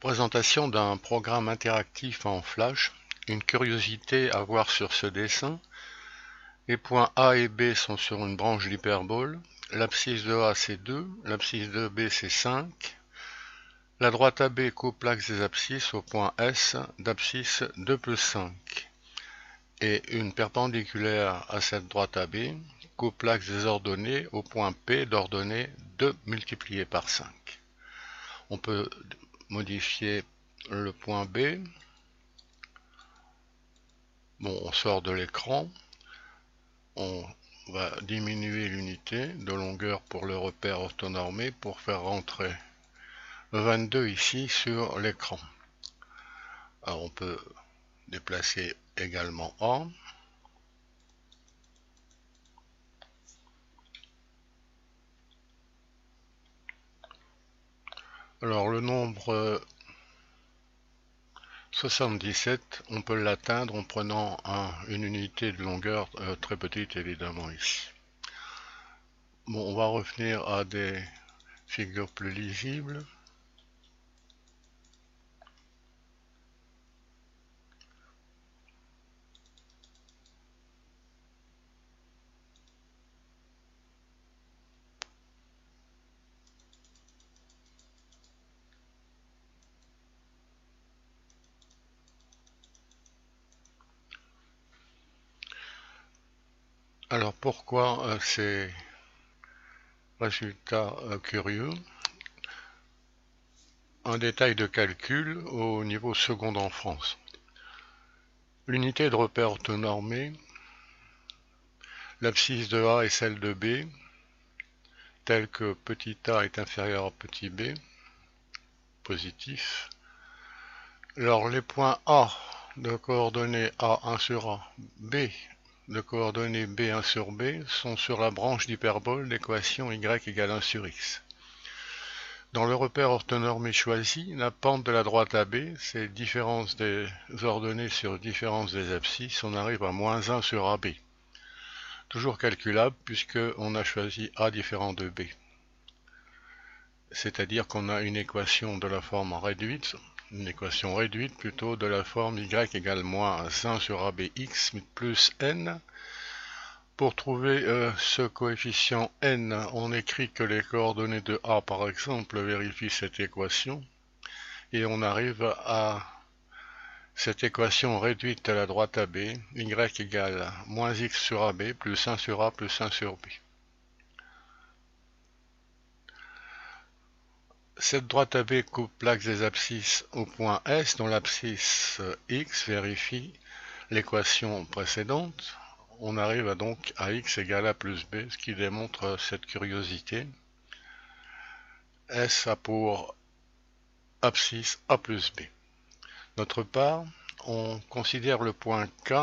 Présentation d'un programme interactif en Flash. Une curiosité à voir sur ce dessin. Les points A et B sont sur une branche d'hyperbole. L'abscisse de A c'est 2, l'abscisse de B c'est 5. La droite AB coupe l'axe des abscisses au point S d'abscisse 2 plus 5. Et une perpendiculaire à cette droite AB coupe l'axe des ordonnées au point P d'ordonnée 2 multiplié par 5. On peut modifier le point B. Bon, on sort de l'écran. On va diminuer l'unité de longueur pour le repère orthonormé pour faire rentrer le 22 ici sur l'écran. Alors on peut déplacer également A. Alors le nombre 77, on peut l'atteindre en prenant une unité de longueur très petite évidemment ici. Bon, on va revenir à des figures plus lisibles. Alors pourquoi ces résultats curieux? Un détail de calcul au niveau second en France. L'unité de repère orthonormée, l'abscisse de A est celle de B, telle que petit a est inférieur à petit b, positif. Alors les points A de coordonnées A1 sur A, B de coordonnées B1 sur B sont sur la branche d'hyperbole d'équation y égale 1 sur x. Dans le repère orthonormé choisi, la pente de la droite AB, c'est différence des ordonnées sur différence des abscisses, on arrive à moins 1 sur AB. Toujours calculable puisque on a choisi A différent de B. C'est-à-dire qu'on a une équation de la forme réduite, plutôt de la forme y égale moins 1 sur ABX plus n. Pour trouver ce coefficient n, on écrit que les coordonnées de A par exemple vérifient cette équation et on arrive à cette équation réduite à la droite AB, y égale moins x sur AB plus 1 sur A plus 1 sur B. Cette droite AB coupe l'axe des abscisses au point S, dont l'abscisse x vérifie l'équation précédente. On arrive donc à x égale a plus b, ce qui démontre cette curiosité. S a pour abscisse a plus b. D'autre part, on considère le point K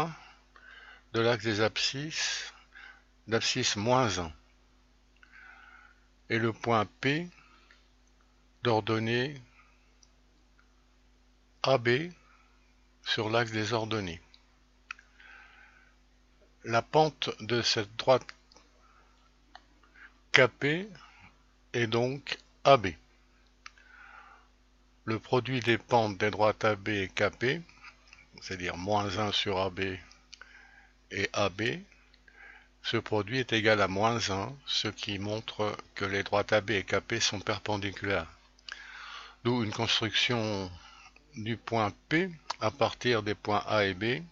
de l'axe des abscisses d'abscisse moins 1 et le point P d'ordonnée AB sur l'axe des ordonnées. La pente de cette droite KP est donc AB. Le produit des pentes des droites AB et KP, c'est-à-dire moins 1 sur AB et AB, ce produit est égal à moins 1, ce qui montre que les droites AB et KP sont perpendiculaires. D'où une construction du point P à partir des points A et B.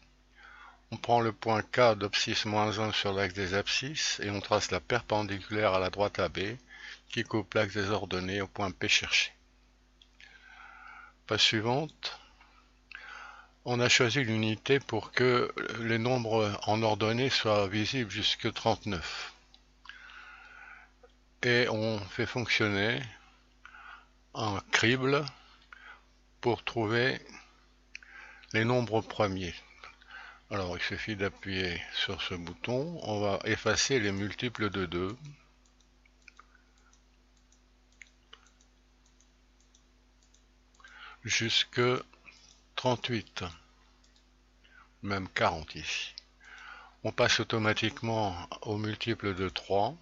On prend le point K d'abscisse moins 1 sur l'axe des abscisses et on trace la perpendiculaire à la droite AB qui coupe l'axe des ordonnées au point P cherché. Page suivante. On a choisi l'unité pour que les nombres en ordonnée soient visibles jusqu'à 39. Et on fait fonctionner un crible pour trouver les nombres premiers. Alors il suffit d'appuyer sur ce bouton, on va effacer les multiples de 2. Jusque 38, même 40 ici. On passe automatiquement aux multiples de 3.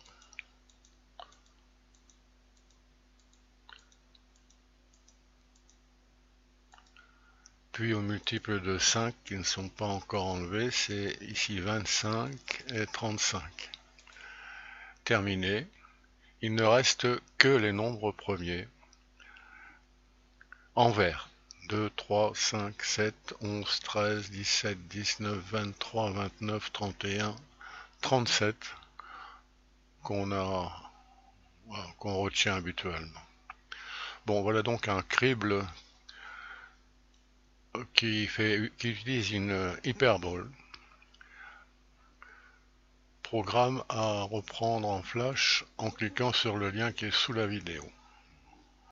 puis au multiple de 5 qui ne sont pas encore enlevés, c'est ici 25 et 35. Terminé. Il ne reste que les nombres premiers en vert. 2, 3, 5, 7, 11, 13, 17, 19, 23, 29, 31, 37 qu'on retient habituellement. Bon, voilà donc un crible qui utilise une hyperbole. Programme à reprendre en flash en cliquant sur le lien qui est sous la vidéo.